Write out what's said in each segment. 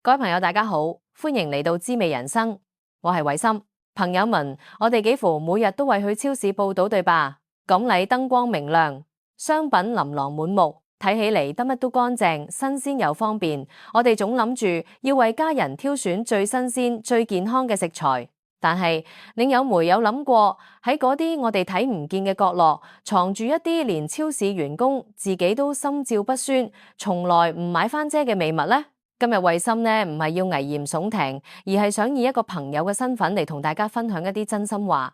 各位朋友大家好，歡迎嚟到滋味人生，我係慧心。朋友們，我哋幾乎每日都為去超市報到，對吧？港禮燈光明亮，商品琳琅滿目，睇起嚟得乜都乾淨、新鮮又方便。我哋總諗住要為家人挑選最新鮮、最健康嘅食材，但係你有冇諗過喺嗰啲我哋睇唔見嘅角落，藏住一啲連超市員工自己都心照不宣、從來唔買番姐嘅秘密呢？今日慧心呢唔係要危言聳聽，而係想以一個朋友嘅身份嚟同大家分享一啲真心話。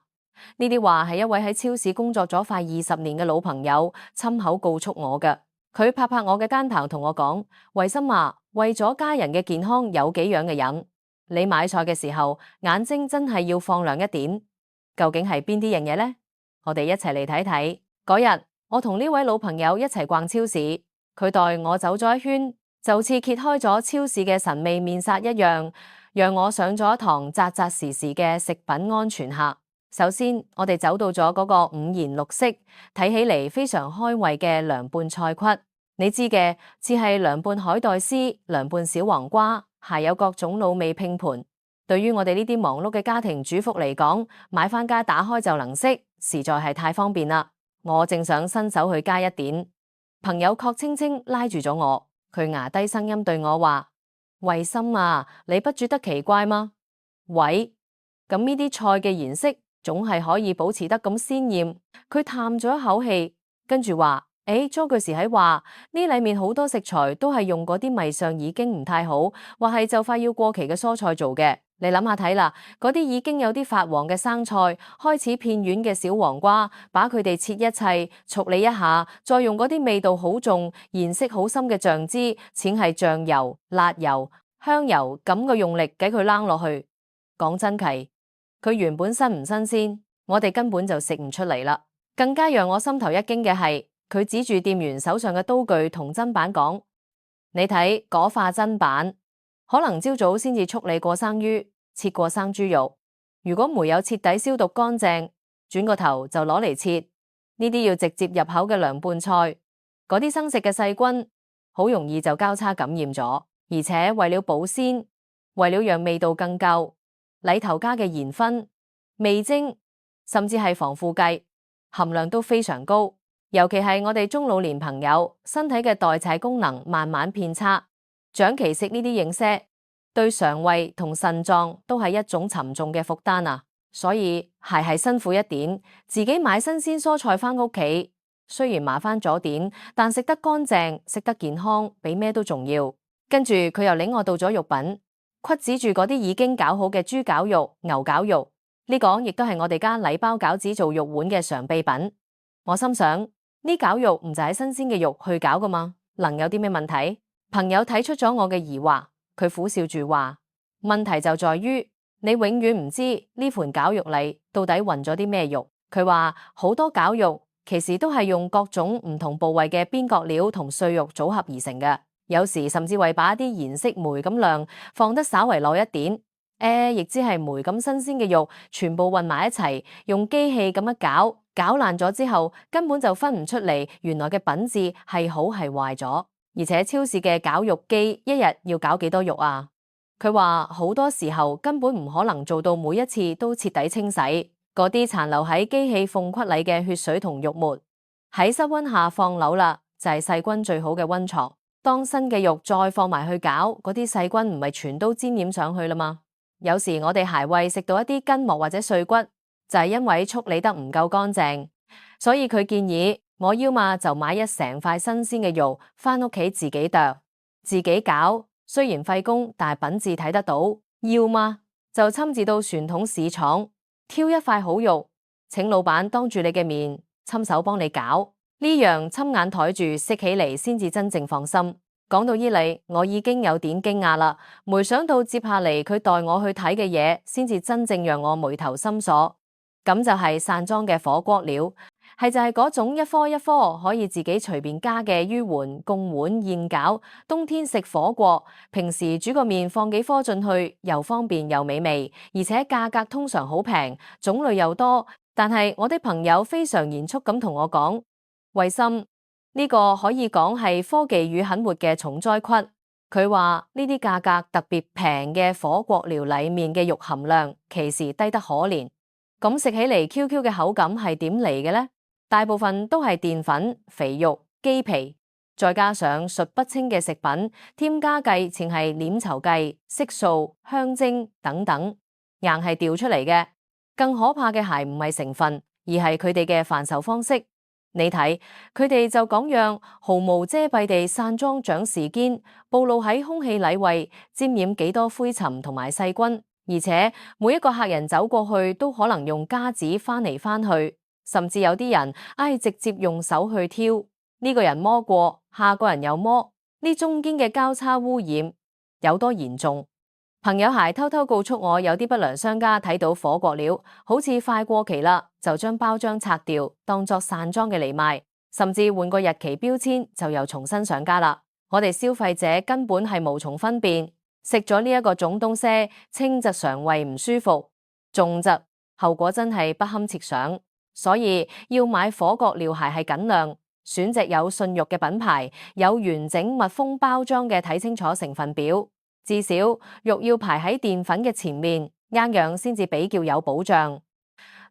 呢啲話係一位喺超市工作咗快20年嘅老朋友親口告訴我嘅。佢拍拍我嘅肩頭同我講：慧心啊，為咗家人嘅健康有幾樣嘅忍，你買菜嘅時候眼睛真係要放亮一點。究竟係邊啲樣嘢呢？我哋一齊嚟睇睇。嗰日我同呢位老朋友一齊逛超市，佢帶我走咗一圈，就好似揭開咗超市嘅神秘面紗一樣，讓我上咗一堂扎扎實實嘅食品安全課。首先，我哋走到咗嗰個五顏六色、睇起嚟非常開胃嘅涼拌菜筐。你知嘅，似係涼拌海帶絲、涼拌小黃瓜，還有各種滷味拼盤。對於我哋呢啲忙碌嘅家庭主婦嚟講，買返家打開就能食，實在係太方便啦。我正想伸手去加一點，朋友確清清拉住咗我。佢壓低聲音對我話：慧心啊，你不覺得奇怪嗎？喂，咁呢啲菜嘅顏色總係可以保持得咁鮮豔。佢嘆咗一口氣，跟住話：張句時喺話呢裏面好多食材都係用嗰啲賣相已經唔太好，或係就快要過期嘅蔬菜做嘅。你諗下睇啦，嗰啲已經有啲發黃嘅生菜，開始片軟嘅小黃瓜，把佢哋切一切，處理一下，再用嗰啲味道好重、顏色好深嘅醬汁，似係醬油、辣油、香油咁嘅用力畀佢扔落去。講真奇，佢原本新唔新鮮，我哋根本就食唔出嚟啦。更加讓我心頭一驚嘅係，佢指住店員手上嘅刀具同砧板講：你睇嗰塊砧板，可能朝早先至處理過生魚、切過生豬肉。如果沒有徹底消毒乾淨，轉個頭就攞嚟切。呢啲要直接入口嘅涼拌菜，嗰啲生食嘅細菌好容易就交叉感染咗。而且為了保鮮，為了讓味道更夠，裏頭加嘅鹽分、味精，甚至係防腐劑含量都非常高。尤其係我哋中老年朋友，身體嘅代謝功能慢慢變差。長期食呢啲飲食，對腸胃同腎臟都係一種沉重嘅負擔啊！所以係辛苦一點，自己買新鮮蔬菜返屋企，雖然麻煩咗點，但食得乾淨、食得健康，比咩都重要。跟住佢又領我到咗肉品，指住嗰啲已經搞好嘅豬絞肉、牛絞肉，呢個亦都係我哋家禮包餃子做肉丸嘅常備品。我心想，呢絞肉唔就係新鮮嘅肉去搞噶嘛，能有啲咩問題？朋友睇出咗我嘅疑惑，佢苦笑住話：問題就在於你永遠唔知呢盤絞肉裏到底混咗啲咩肉。佢話好多絞肉其實都係用各種唔同部位嘅邊角料同碎肉組合而成嘅，有時甚至為把啲顏色梅咁亮放得稍為耐一點，亦只係梅咁新鮮嘅肉全部混埋一齊，用機器咁樣攪爛咗之後，根本就分唔出嚟原來嘅品質係好係壞咗。而且超市嘅絞肉機一日要絞幾多肉啊？佢話好多時候根本唔可能做到每一次都徹底清洗，嗰啲殘留喺機器縫隙裏嘅血水同肉沫，喺室溫下放久啦，就係細菌最好嘅溫床。當新嘅肉再放埋去絞，嗰啲細菌唔係全都沾染上去啦嘛？有時我哋還會食到一啲筋膜或者碎骨，就係因為處理得唔夠乾淨。所以佢建議我要嘛就買一成塊新鮮嘅肉返屋企自己剁、自己絞，雖然費工，但係品質睇得到。要嘛就親自到傳統市場挑一塊好肉，請老闆當住你嘅面親手幫你絞，呢樣親眼睇住食起嚟先至真正放心。講到呢裏，我已經有點驚訝啦，沒想到接下嚟佢帶我去睇嘅嘢，先至真正讓我眉頭深鎖。咁就係散裝嘅火鍋料，係就係嗰種一顆一顆可以自己隨便加嘅魚丸、貢丸、燕餃。冬天食火鍋，平時煮個麵放幾顆進去，又方便又美味，而且價格通常好平，種類又多。但係我的朋友非常嚴肅咁同我講：慧心，呢個可以講係科技與狠活嘅重災區。佢話呢啲價格特別平嘅火鍋料裏面嘅肉含量，其實低得可憐。咁食起嚟 QQ 嘅口感係點嚟嘅呢？大部分都係澱粉、肥肉、雞皮，再加上術不清嘅食品，添加劑淨係黏稠劑、色素、香精等等，硬係調出嚟嘅。更可怕嘅係唔係成分，而係佢哋嘅販售方式。你睇，佢哋就咁樣毫無遮蔽地散裝長時間，暴露喺空氣裏位，沾染幾多灰塵同埋細菌，而且每一個客人走過去都可能用夾子翻嚟翻去，甚至有啲人直接用手去挑，呢個人摸過，下個人又摸，呢中間嘅交叉污染有多嚴重？朋友係偷偷告訴我，有啲不良商家睇到火鍋料好似快過期啦，就將包裝拆掉，當作散裝嘅嚟賣，甚至換個日期標籤就又重新上架啦。我哋消費者根本係無從分辨，食咗呢一個種東西，輕則腸胃唔舒服，重則後果真係不堪設想。所以要買火鍋料係盡量選隻有信譽嘅品牌，有完整密封包裝嘅，睇清楚成分表。至少肉要排喺澱粉嘅前面，啱樣先至比較有保障。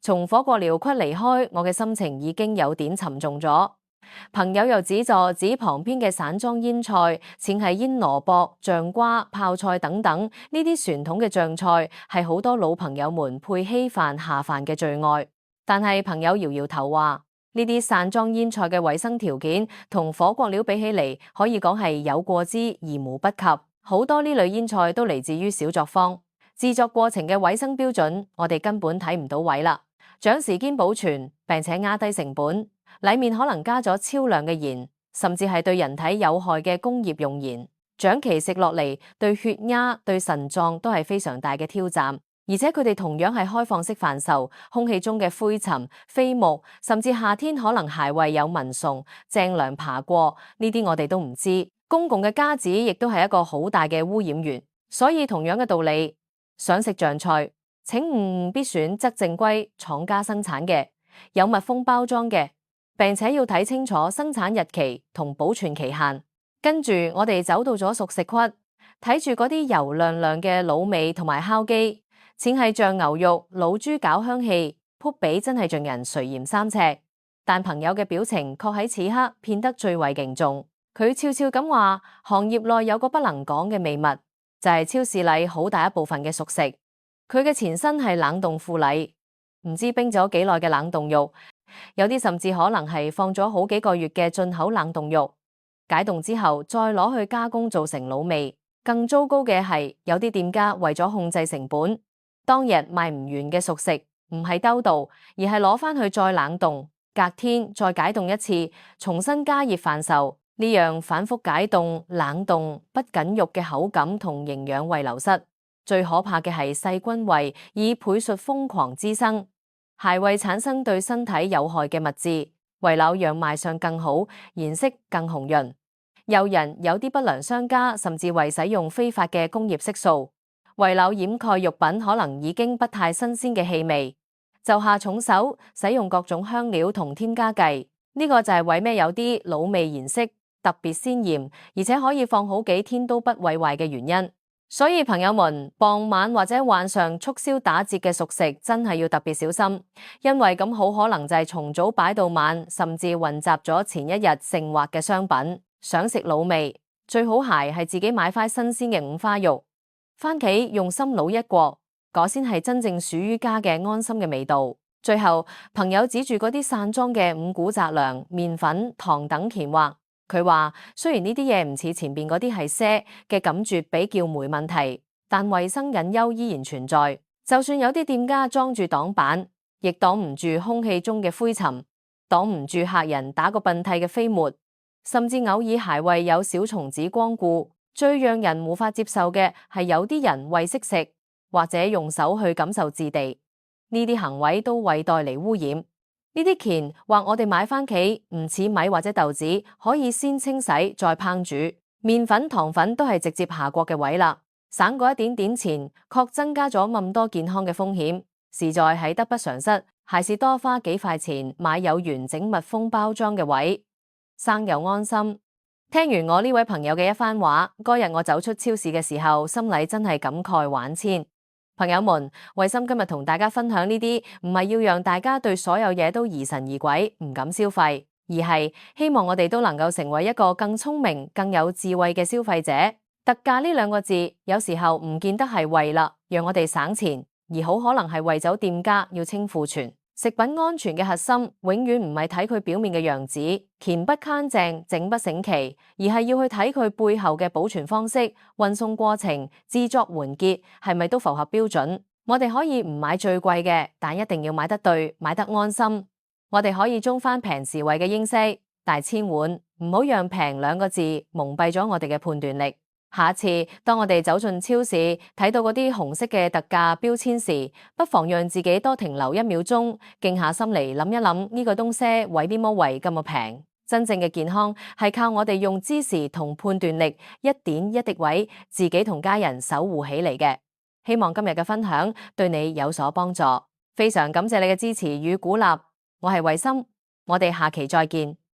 從火鍋寮區離開，我嘅心情已經有點沉重咗。朋友又指旁邊嘅散裝醃菜，似係醃蘿蔔、醬瓜、泡菜等等，呢啲傳統嘅醬菜係好多老朋友們配稀飯下飯嘅最愛。但係朋友搖搖頭話，呢啲散裝醃菜嘅衛生條件同火鍋料比起嚟，可以講係有過之而無不及。好多呢類醃菜都嚟自於小作坊，製作過程嘅衛生標準，我哋根本睇唔到位啦。長時間保存，並且壓低成本，裏面可能加咗超量嘅鹽，甚至係對人體有害嘅工業用鹽。長期食落嚟，對血壓、對腎臟都係非常大嘅挑戰。而且佢哋同樣係開放式販售，空氣中嘅灰塵、飛沫，甚至夏天可能還會有蚊蟲、鄭良爬過，呢啲我哋都唔知。公共嘅家子亦都係一個好大嘅污染源，所以同樣嘅道理，想食醬菜，請必選則正規廠家生產嘅，有密封包裝嘅，並且要睇清楚生產日期同保存期限。跟住我哋走到咗熟食區，睇住嗰啲油亮亮嘅滷味同埋烤雞，似係醬牛肉、老豬餃香氣，撲比真係盡人垂涎三尺。但朋友嘅表情卻喺此刻變得最為凝重。佢悄悄咁話，行業內有個不能講嘅秘密，就係超市裏好大一部分嘅熟食，佢嘅前身係冷凍庫裏，唔知冰咗幾耐嘅冷凍肉，有啲甚至可能係放咗好幾個月嘅進口冷凍肉，解凍之後再攞去加工做成滷味。更糟糕嘅係，有啲店家為咗控制成本，當日賣唔完嘅熟食，唔係兜道，而係攞返去再冷凍，隔天再解凍一次，重新加熱販售。呢樣反覆解凍、冷凍，不僅肉嘅口感同營養胃流失，最可怕嘅係細菌胃以倍數瘋狂滋生，係會產生對身體有害嘅物質，為了讓賣相更好、顏色更紅潤。有啲不良商家甚至為使用非法嘅工業色素，為了掩蓋肉品可能已經不太新鮮嘅氣味，就下重手使用各種香料同添加劑。呢個就係為咩有啲滷味顏色特別鮮豔，而且可以放好幾天都不會壞嘅原因。所以朋友們，傍晚或者晚上促銷打折嘅熟食真係要特別小心，因為咁好可能就係從早擺到晚，甚至混雜咗前一日剩劃嘅商品。想食滷味，最好係自己買塊新鮮嘅五花肉，返屋企用心滷一鍋，嗰先係真正屬於家嘅安心嘅味道。最後，朋友指住嗰啲散裝嘅五穀雜糧、麵粉、糖等舷話，佢話雖然呢啲嘢唔似前邊嗰啲係些嘅感覺比較沒問題，但衛生隱憂依然存在。就算有啲店家裝住擋板，亦擋唔住空氣中嘅灰塵，擋唔住客人打個噴嚏嘅飛沫，甚至偶爾還會有小蟲子光顧。最讓人無法接受嘅係有啲人為識食或者用手去感受質地，呢啲行為都會帶嚟污染。呢啲舷話我哋買返屋企唔似米或者豆子，可以先清洗再烹煮，麵粉、糖粉都係直接下鍋嘅位啦，省過一點點錢，卻增加咗咁多健康嘅風險，實在係得不償失。還是多花幾塊錢買有完整密封包裝嘅位，生又安心。聽完我呢位朋友嘅一番話，嗰日我走出超市嘅時候，心裏真係感慨萬千。朋友們，慧心今日同大家分享呢啲，唔係要讓大家對所有嘢都疑神疑鬼，唔敢消費，而係希望我哋都能夠成為一個更聰明、更有智慧嘅消費者。特價呢兩個字，有時候唔見得係為啦讓我哋省錢，而好可能係為咗店家要清庫存。食品安全嘅核心，永遠唔係睇佢表面嘅樣子，乾不乾淨，整不整齊，而係要去睇佢背後嘅保存方式、運送過程、製作環節係咪都符合標準。我哋可以唔買最貴嘅，但一定要買得對，買得安心。我哋可以中翻平時惠嘅英式，但千萬唔好讓平兩個字蒙蔽咗我哋嘅判斷力。下次當我哋走進超市睇到嗰啲紅色嘅特價標籤時，不妨讓自己多停留1秒鐘，靜下心嚟諗一諗呢個東西為邊麼為咁平。真正嘅健康係靠我哋用知識同判斷力一點一滴位自己同家人守護起嚟嘅。希望今日嘅分享對你有所幫助，非常感謝你嘅支持與鼓勵。我係慧心，我哋下期再見。